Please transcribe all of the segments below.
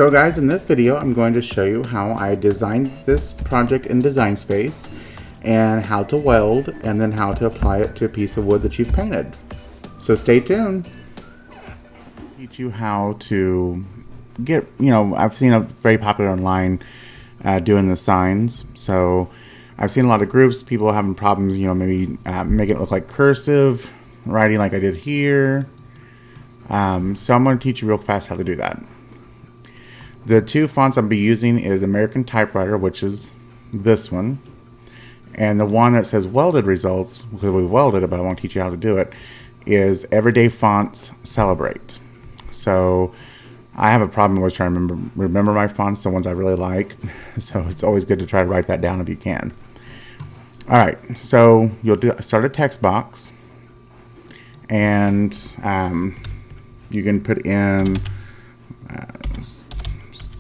So guys, in this video, I'm going to show you how I designed this project in Design Space and how to weld and then how to apply it to a piece of wood that you've painted. So stay tuned. Teach you how to get, I've seen it's very popular online doing the signs. So I've seen a lot of groups, people having problems, maybe making it look like cursive, writing like I did here. So I'm going to teach you real fast how to do that. The two fonts I'll be using is American Typewriter, which is this one, and the one that says welded results, because we welded it, but I won't teach you how to do it, is Everyday Fonts Celebrate. So I have a problem with trying to remember my fonts, the ones I really like. So it's always good to try to write that down if you can. All right, so you'll start a text box, and you can put in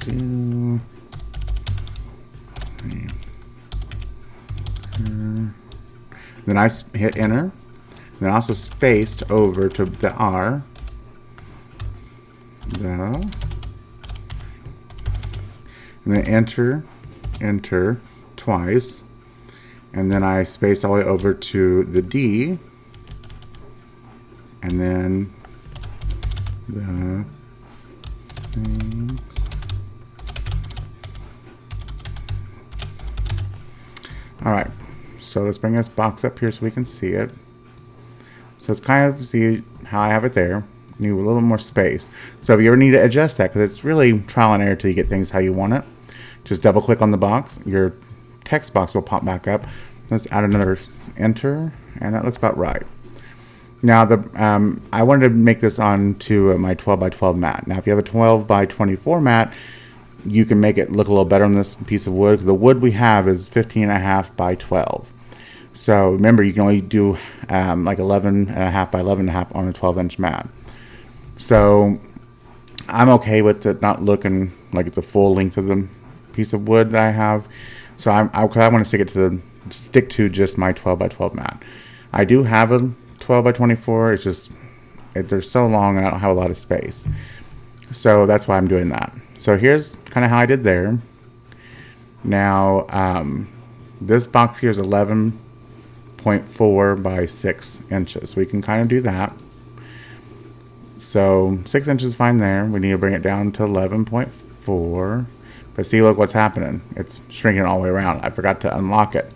then I hit enter, then I also spaced over to the R, and then enter twice, and then I spaced all the way over to the D, and then the thing. All right, so let's bring this box up here so we can see it. So it's kind of, see how I have it there. Need a little more space. So if you ever need to adjust that, because it's really trial and error till you get things how you want it, just double click on the box. Your text box will pop back up. Let's add another enter, and that looks about right. Now I wanted to make this onto my 12 by 12 mat. Now if you have a 12 by 24 mat, you can make it look a little better on this piece of wood. The wood we have is 15.5 by 12. So remember, you can only do like 11.5 by 11.5 on a 12-inch mat. So I'm okay with it not looking like it's a full length of the piece of wood that I have. So I want to stick to just my 12 by 12 mat. I do have a 12 by 24. It's just they're so long and I don't have a lot of space. So that's why I'm doing that. So here's kind of how I did there. Now this box here is 11.4 by 6 inches. So we can kind of do that. So 6 inches is fine there. We need to bring it down to 11.4. But see, look what's happening. It's shrinking all the way around. I forgot to unlock it.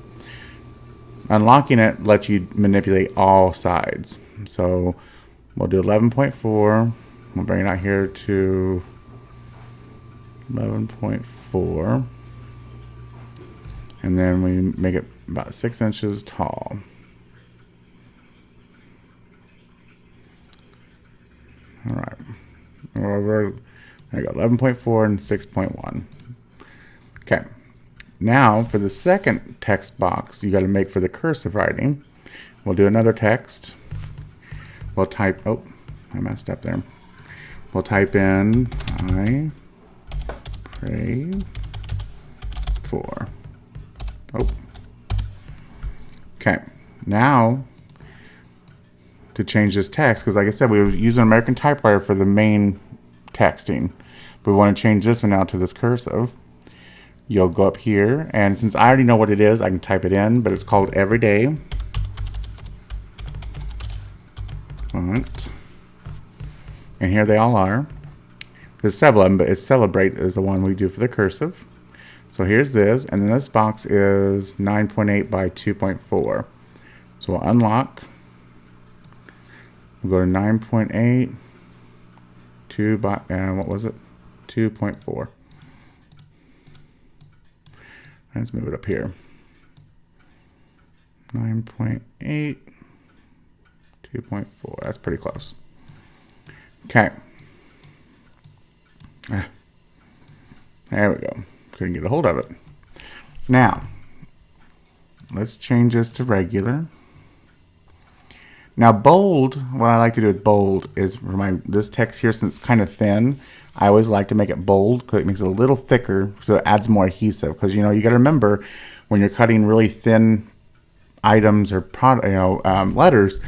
Unlocking it lets you manipulate all sides. So we'll do 11.4. We'll bring it out here to 11.4. And then we make it about 6 inches tall. All right. There you go, 11.4 and 6.1. Okay. Now for the second text box you got to make for the cursive writing, we'll do another text. We'll type, oh, I messed up there. We'll type in, I pray for. Oh. Okay. Now, to change this text, because like I said, we were using American Typewriter for the main texting. But we want to change this one now to this cursive. You'll go up here, and since I already know what it is, I can type it in, but it's called Everyday Font. And here they all are. There's several of them, but it's Celebrate is the one we do for the cursive. So here's this, and then this box is 9.8 by 2.4. So we'll unlock. We'll go to 9.8, 2 by, what was it? 2.4. Let's move it up here. 9.8, 2.4. That's pretty close. Okay. There we go. Couldn't get a hold of it. Now, let's change this to regular. Now bold, what I like to do with bold is for this text here, since it's kind of thin, I always like to make it bold because it makes it a little thicker, so it adds more adhesive. Because you got to remember when you're cutting really thin items or letters,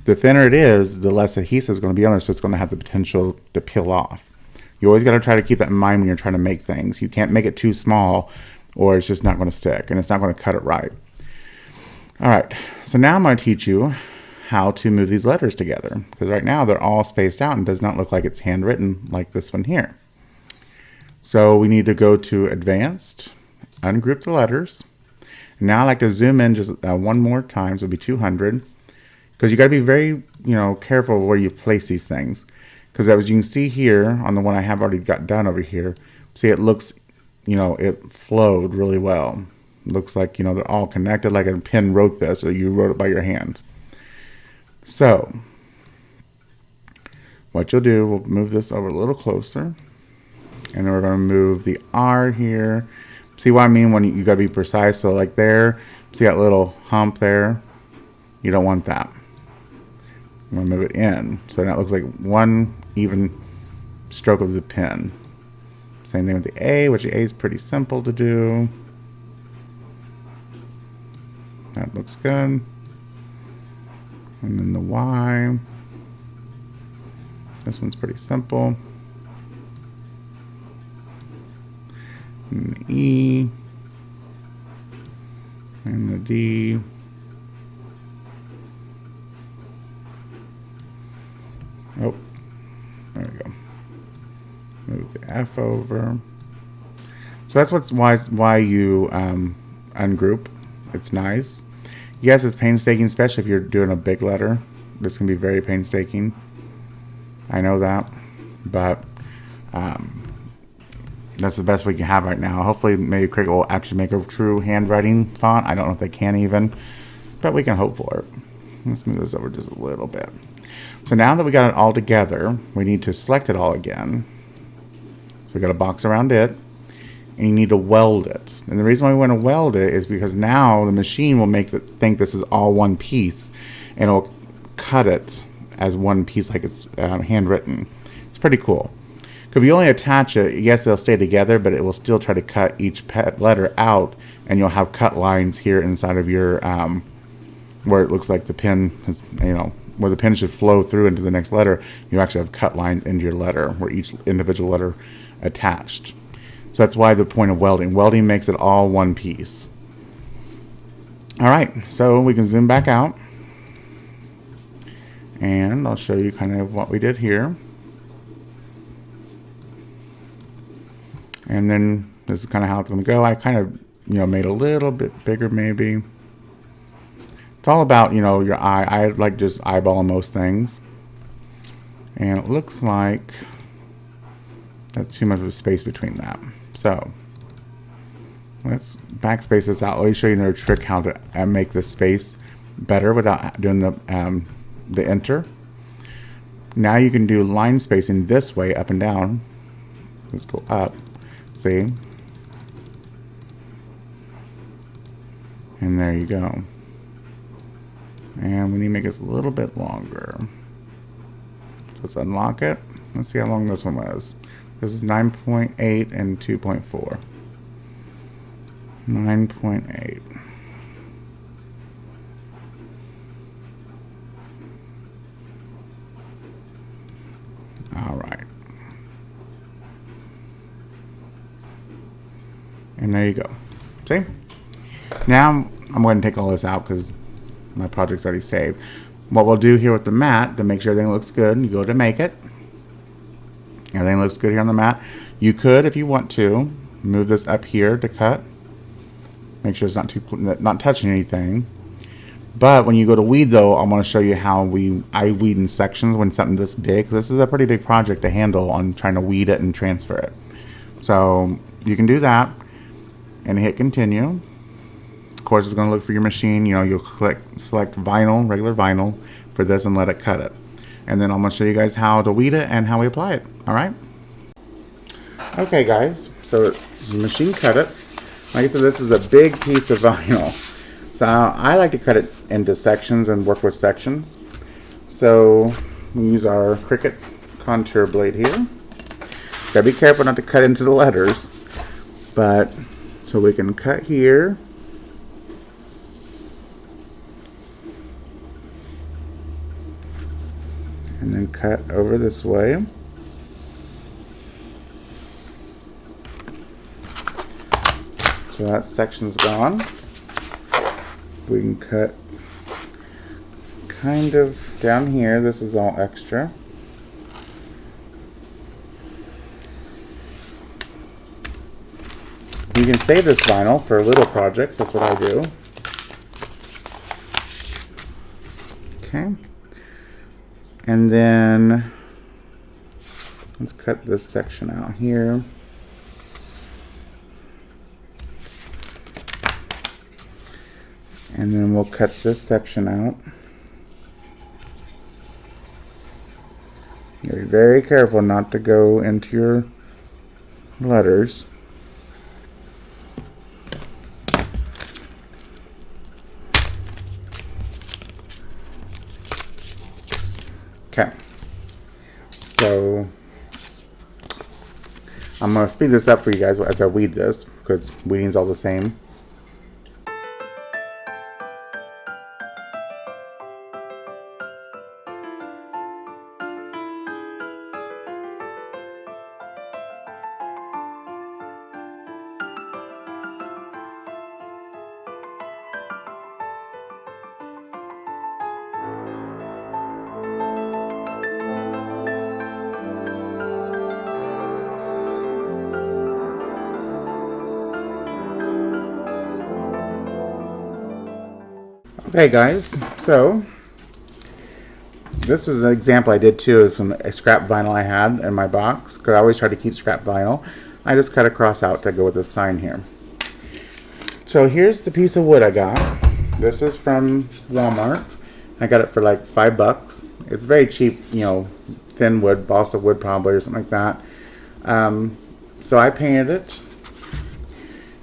the thinner it is, the less adhesive is going to be on it, so it's going to have the potential to peel off. You always got to try to keep that in mind when you're trying to make things. You can't make it too small or it's just not going to stick and it's not going to cut it right. All right, so now I'm going to teach you how to move these letters together, because right now they're all spaced out and does not look like it's handwritten like this one here. So we need to go to Advanced, ungroup the letters. Now I like to zoom in just one more time, so it'll be 200, because you got to be very careful where you place these things, because as you can see here on the one I have already got done over here, see it looks, it flowed really well. It looks like they're all connected, like a pen wrote this or you wrote it by your hand. So what you'll do, we'll move this over a little closer, and then we're going to move the R here. See what I mean when you got to be precise? So like there, see that little hump there? You don't want that. I'm going to move it in so that looks like one even stroke of the pen. Same thing with the A, which the A is pretty simple to do. That looks good. And then the Y. This one's pretty simple. And the E. And the D. Oh, there we go. Move the F over. So that's why you ungroup. It's nice. Yes, it's painstaking, especially if you're doing a big letter. This can be very painstaking. I know that, but that's the best we can have right now. Hopefully, maybe Cricut will actually make a true handwriting font. I don't know if they can even, but we can hope for it. Let's move this over just a little bit. So now that we got it all together, we need to select it all again. So we got a box around it, and you need to weld it. And the reason why we want to weld it is because now the machine will think this is all one piece, and it'll cut it as one piece like it's handwritten. It's pretty cool. Because if you only attach it, yes, they'll stay together, but it will still try to cut each letter out, and you'll have cut lines here inside of your where it looks like the pen is, where the pen should flow through into the next letter. You actually have cut lines into your letter where each individual letter attached. So that's why the point of welding. Welding makes it all one piece. All right, so we can zoom back out, and I'll show you kind of what we did here. And then this is kind of how it's going to go. I kind of, made a little bit bigger maybe. It's all about, your eye. I like just eyeballing most things. And it looks like that's too much of a space between that. So let's backspace this out. Let me show you another trick how to make this space better without doing the enter. Now you can do line spacing this way, up and down. Let's go up. See? And there you go. And we need to make this a little bit longer. So let's unlock it. Let's see how long this one was. This is 9.8 and 2.4. 9.8. All right. And there you go. See? Now I'm going to take all this out because my project's already saved. What we'll do here with the mat to make sure everything looks good, you go to make it. Everything looks good here on the mat. You could, if you want to, move this up here to cut. Make sure it's not touching anything. But when you go to weed, though, I'm going to show you how I weed in sections when something this big. This is a pretty big project to handle on trying to weed it and transfer it. So you can do that and hit continue. Of course, it's going to look for your machine. You'll select vinyl, regular vinyl for this, and let it cut it. And then I'm going to show you guys how to weed it and how we apply it. All right? Okay, guys. So the machine cut it. Like I said, this is a big piece of vinyl. So I like to cut it into sections and work with sections. So we use our Cricut contour blade here. Gotta be careful not to cut into the letters. But, so we can cut here. And then cut over this way. So that section's gone. We can cut kind of down here. This is all extra. You can save this vinyl for little projects. That's what I do. Okay. And then let's cut this section out here. And then we'll cut this section out. Be very careful not to go into your letters. Okay. So I'm going to speed this up for you guys as I weed this, because weeding's all the same. Okay guys, so this was an example I did too of some scrap vinyl I had in my box, because I always try to keep scrap vinyl. I just cut a cross out to go with this sign here. So here's the piece of wood I got. This is from Walmart. I got it for like $5. It's very cheap, you know, thin wood, balsa wood probably, or something like that. So I painted it.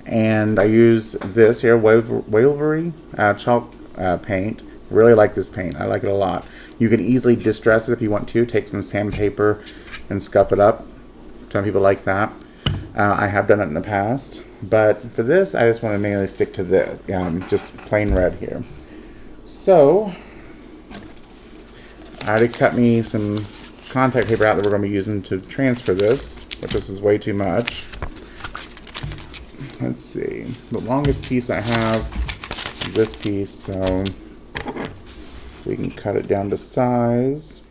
And I used this here, Waverly chalk paint. Really like this paint. I like it a lot. You can easily distress it if you want to. Take some sandpaper and scuff it up. Some people like that. I have done it in the past. But for this, I just want to mainly stick to this. Just plain red here. So, I already cut me some contact paper out that we're going to be using to transfer this. But this is way too much. Let's see. The longest piece I have is this piece, so we can cut it down to size.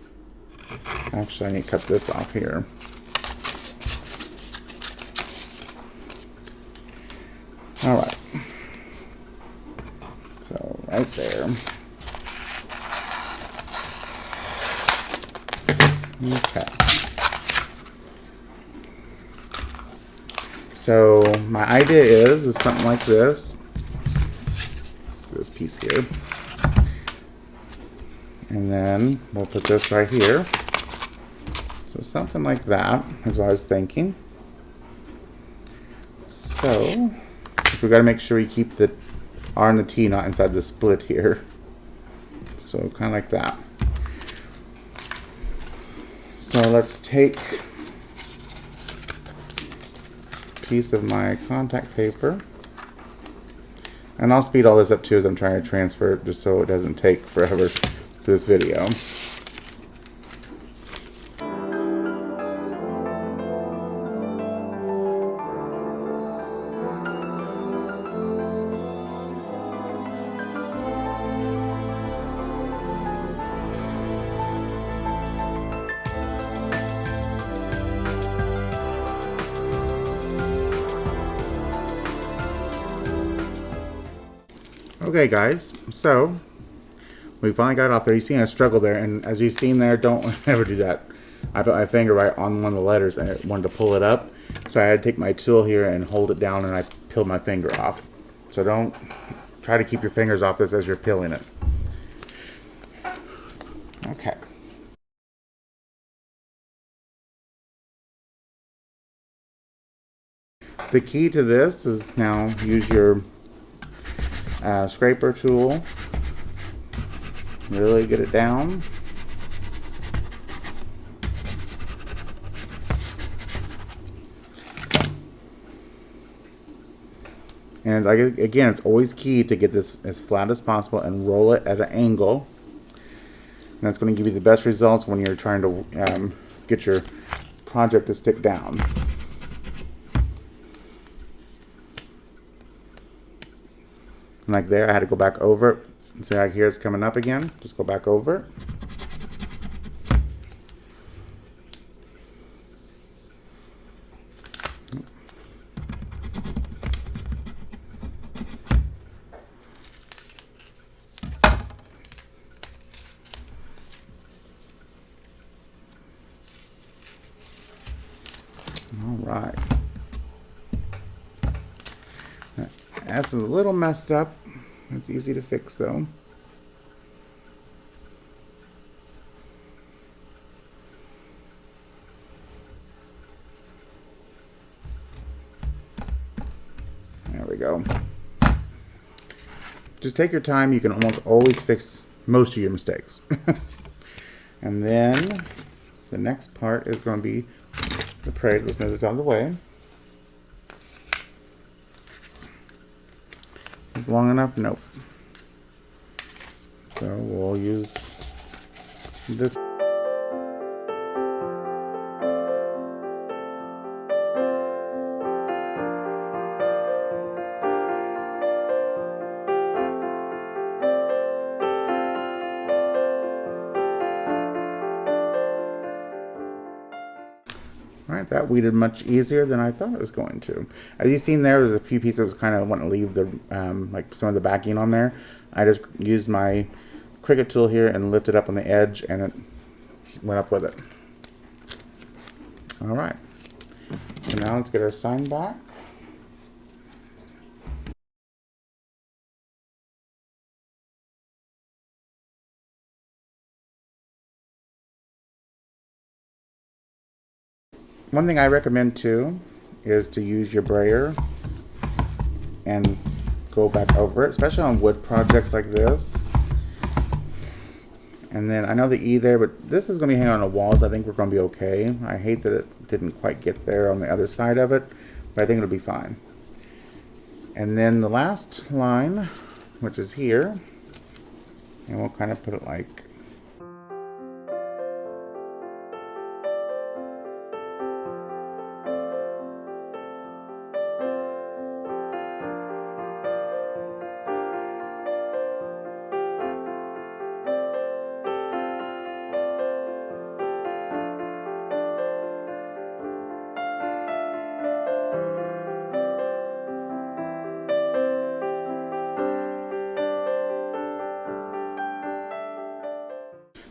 Actually, I need to cut this off here. Alright. So, right there. Okay. So my idea is something like this piece here, and then we'll put this right here. So something like that is what I was thinking. So we got to make sure we keep the R and the T not inside the split here. So kind of like that. So let's take piece of my contact paper, and I'll speed all this up too as I'm trying to transfer it, just so it doesn't take forever for this video. Okay guys, so we finally got it off there. You've seen a struggle there, and as you've seen there, don't ever do that. I put my finger right on one of the letters and I wanted to pull it up, so I had to take my tool here and hold it down, and I peeled my finger off. So don't try to keep your fingers off this as you're peeling it. Okay. The key to this is now use your scraper tool. Really get it down. And again, it's always key to get this as flat as possible and roll it at an angle. And that's going to give you the best results when you're trying to get your project to stick down. like there, I had to go back over it. See, like here it's coming up again. Just go back over it. All right. This is a little messed up. It's easy to fix though. There we go. Just take your time. You can almost always fix most of your mistakes. And then the next part is going to be the parade. Let's move this out of the way. Is long enough? Nope. So we'll use this. Alright, that weeded much easier than I thought it was going to. As you've seen there's a few pieces that was kind of wanting to leave the like some of the backing on there. I just used my Cricut tool here and lifted up on the edge and it went up with it. Alright, so now let's get our sign back. One thing I recommend too is to use your brayer and go back over it, especially on wood projects like this. And then I know the E there, but this is going to be hanging on the wall, so I think we're going to be okay. I hate that it didn't quite get there on the other side of it, but I think it'll be fine. And then the last line, which is here, and we'll kind of put it like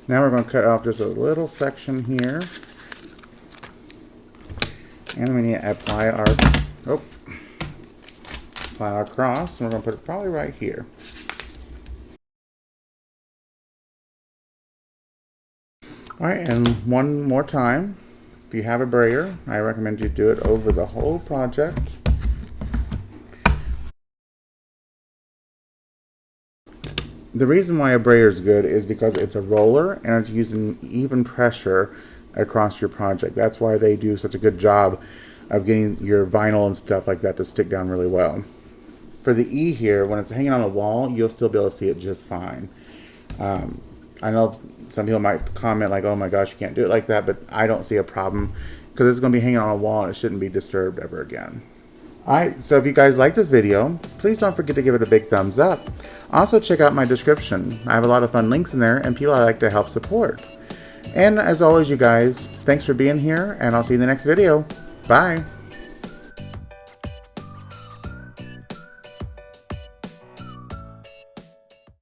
now we're going to cut off just a little section here. And we need to apply our cross. And we're going to put it probably right here. Alright, and one more time. If you have a brayer, I recommend you do it over the whole project. The reason why a brayer is good is because it's a roller and it's using even pressure across your project. That's why they do such a good job of getting your vinyl and stuff like that to stick down really well. For the E here, when it's hanging on a wall, you'll still be able to see it just fine. I know some people might comment like, oh my gosh, you can't do it like that, but I don't see a problem because it's going to be hanging on a wall and it shouldn't be disturbed ever again. Alright, so if you guys like this video, please don't forget to give it a big thumbs up. Also check out my description. I have a lot of fun links in there and people I like to help support. And as always, you guys, thanks for being here and I'll see you in the next video. Bye!